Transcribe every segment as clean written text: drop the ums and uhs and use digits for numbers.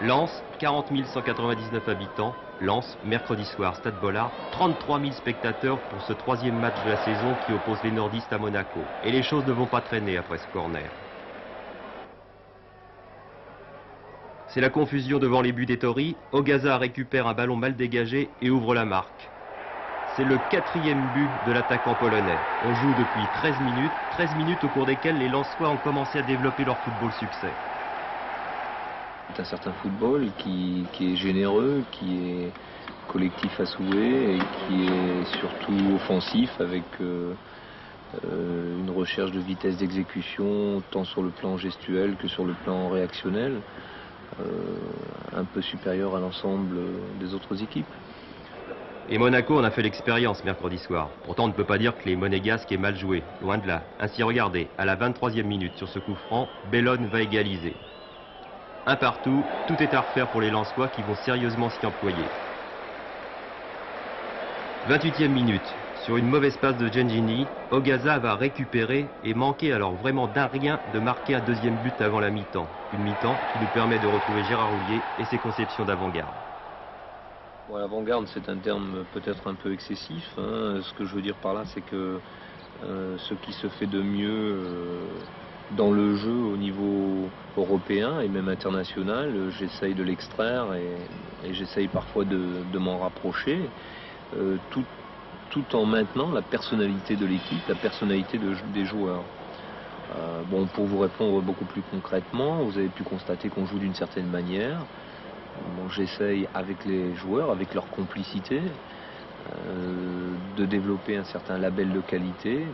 Lens, 40 199 habitants. Lens, mercredi soir, Stade Bollard, 33 000 spectateurs pour ce troisième match de la saison qui oppose les nordistes à Monaco. Et les choses ne vont pas traîner après ce corner. C'est la confusion devant les buts d'Ettori. Ogaza récupère un ballon mal dégagé et ouvre la marque. C'est le 4e but de l'attaquant polonais. On joue depuis 13 minutes au cours desquelles les Lensois ont commencé à développer leur football succès. C'est un certain football qui est généreux, qui est collectif à souhait et qui est surtout offensif avec une recherche de vitesse d'exécution tant sur le plan gestuel que sur le plan réactionnel, un peu supérieur à l'ensemble des autres équipes. Et Monaco en a fait l'expérience mercredi soir. Pourtant, on ne peut pas dire que les Monégasques aient mal joué. Loin de là. Ainsi, regardez, à la 23e minute, sur ce coup franc, Bellone va égaliser. Un partout, tout est à refaire pour les Lensois qui vont sérieusement s'y employer. 28e minute, sur une mauvaise passe de Gengini, Ogaza va récupérer et manquer alors vraiment d'un rien de marquer un deuxième but avant la mi-temps. Une mi-temps qui nous permet de retrouver Gérard Houllier et ses conceptions d'avant-garde. Bon, l'avant-garde, c'est un terme peut-être un peu excessif. Ce que je veux dire par là, c'est que ce qui se fait de mieux dans le jeu au niveau européen et même international, j'essaye de l'extraire et j'essaye parfois de m'en rapprocher, tout en maintenant la personnalité de l'équipe, la personnalité des joueurs. Bon, pour vous répondre beaucoup plus concrètement, vous avez pu constater qu'on joue d'une certaine manière. Bon, j'essaye avec les joueurs, avec leur complicité, de développer un certain label de qualité,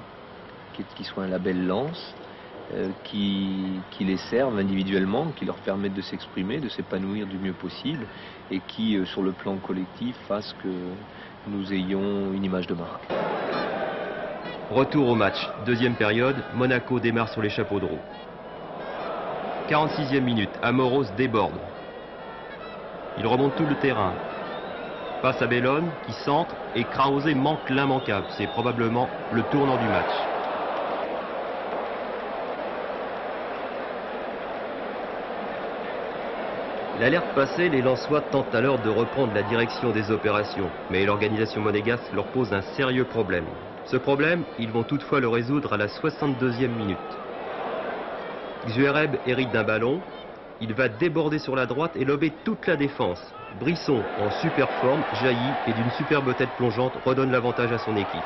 qui soit un label Lens, qui les serve individuellement, qui leur permette de s'exprimer, de s'épanouir du mieux possible et qui, sur le plan collectif, fasse que nous ayons une image de marque. Retour au match, deuxième période, Monaco démarre sur les chapeaux de roue. 46e minute, Amoros déborde. Il remonte tout le terrain. Passe à Bellone qui centre et Krause manque l'immanquable. C'est probablement le tournant du match. L'alerte passée, les Lensois tentent alors de reprendre la direction des opérations. Mais l'organisation monégasque leur pose un sérieux problème. Ce problème, ils vont toutefois le résoudre à la 62e minute. Xuereb hérite d'un ballon. Il va déborder sur la droite et lober toute la défense. Brisson, en super forme, jaillit et d'une superbe tête plongeante redonne l'avantage à son équipe.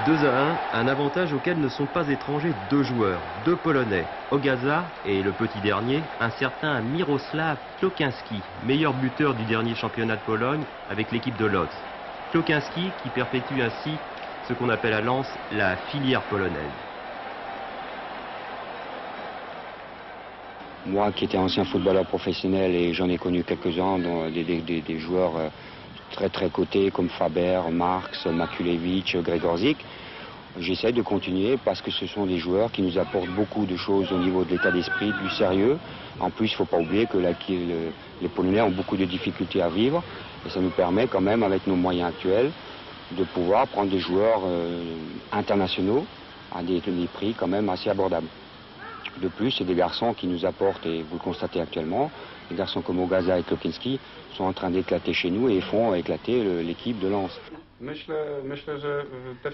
2-1, un avantage auquel ne sont pas étrangers deux joueurs, deux Polonais, Ogaza et le petit dernier, un certain Miroslav Klokinski, meilleur buteur du dernier championnat de Pologne avec l'équipe de Lodz. Klokinski qui perpétue ainsi ce qu'on appelle à Lens la filière polonaise. Moi qui étais ancien footballeur professionnel et j'en ai connu quelques-uns, des joueurs très cotés comme Faber, Marx, Makulevich, Gregorzik, j'essaie de continuer parce que ce sont des joueurs qui nous apportent beaucoup de choses au niveau de l'état d'esprit, du sérieux. En plus, il ne faut pas oublier que les Polonais ont beaucoup de difficultés à vivre et ça nous permet quand même, avec nos moyens actuels, de pouvoir prendre des joueurs internationaux à des prix quand même assez abordables. De plus, c'est des garçons qui nous apportent, et vous le constatez actuellement, des garçons comme Ogaza et Klokinski sont en train d'éclater chez nous et font éclater l'équipe de Lens.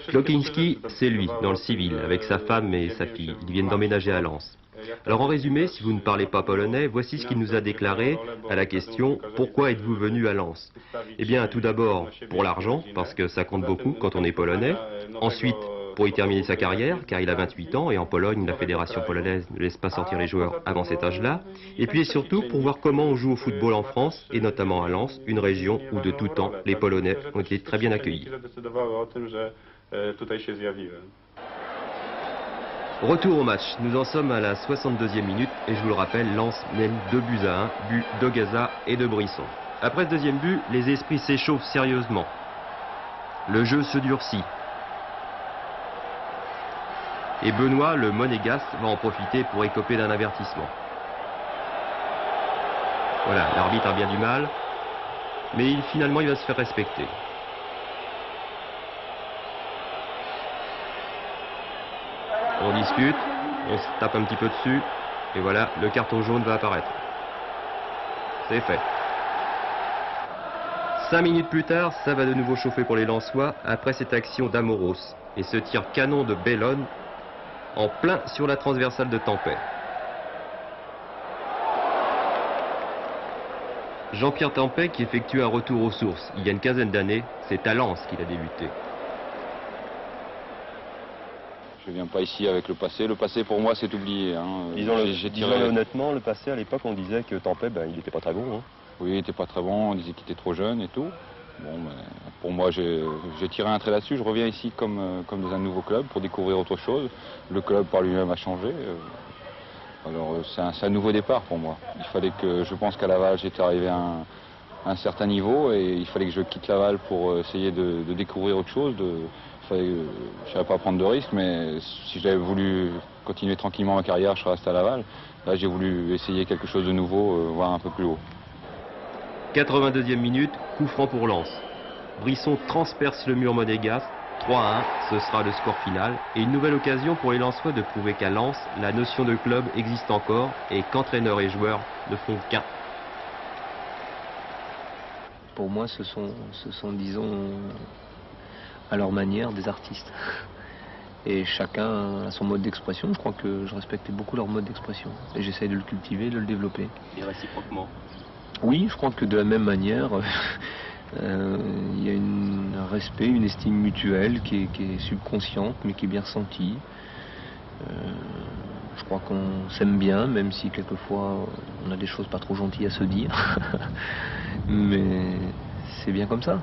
Klokinski, c'est lui, dans le civil, avec sa femme et sa fille. Ils viennent d'emménager à Lens. Alors en résumé, si vous ne parlez pas polonais, voici ce qu'il nous a déclaré à la question « Pourquoi êtes-vous venu à Lens ?» Eh bien, tout d'abord, pour l'argent, parce que ça compte beaucoup quand on est polonais. Ensuite, pour y terminer sa carrière, car il a 28 ans et en Pologne, la fédération polonaise ne laisse pas sortir les joueurs avant cet âge-là. Et puis surtout pour voir comment on joue au football en France, et notamment à Lens, une région où de tout temps, les Polonais ont été très bien accueillis. Retour au match, nous en sommes à la 62e minute et je vous le rappelle, Lens mène 2-1, but d'Ogaza et de Brisson. Après ce deuxième but, les esprits s'échauffent sérieusement. Le jeu se durcit. Et Benoît, le monégasque, va en profiter pour écoper d'un avertissement. Voilà, l'arbitre a bien du mal, mais finalement il va se faire respecter. On discute, on se tape un petit peu dessus, Et voilà, le carton jaune va apparaître. C'est fait. 5 minutes plus tard, ça va de nouveau chauffer pour les Lensois après cette action d'Amoros et ce tir canon de Bellone en plein sur la transversale de Tampais. Jean-Pierre Tampais, qui effectue un retour aux sources il y a une quinzaine d'années, c'est à Lens qu'il a débuté. Je ne viens pas ici avec le passé. Le passé, pour moi, c'est oublié. Hein. Disons-le honnêtement, le passé, à l'époque, on disait que Tampais, il n'était pas très bon. Hein. Oui, il n'était pas très bon. On disait qu'il était trop jeune et tout. Bon, pour moi, j'ai tiré un trait là-dessus. Je reviens ici comme dans un nouveau club pour découvrir autre chose. Le club par lui-même a changé. Alors, c'est un nouveau départ pour moi. Je pense qu'à Laval, j'étais arrivé à un certain niveau et il fallait que je quitte Laval pour essayer de découvrir autre chose. Je ne savais pas prendre de risques, mais si j'avais voulu continuer tranquillement ma carrière, je serais resté à Laval. Là, j'ai voulu essayer quelque chose de nouveau, voir un peu plus haut. 82e minute, coup franc pour Lens. Brisson transperce le mur monégasque. 3-1, ce sera le score final. Et une nouvelle occasion pour les Lensois de prouver qu'à Lens, la notion de club existe encore et qu'entraîneurs et joueurs ne font qu'un. Pour moi, ce sont, disons, à leur manière, des artistes. Et chacun a son mode d'expression. Je crois que je respecte beaucoup leur mode d'expression. Et j'essaye de le cultiver, de le développer. Et réciproquement? Oui, je crois que de la même manière, il y a un respect, une estime mutuelle qui est subconsciente, mais qui est bien ressentie. Je crois qu'on s'aime bien, même si quelquefois on a des choses pas trop gentilles à se dire. Mais c'est bien comme ça.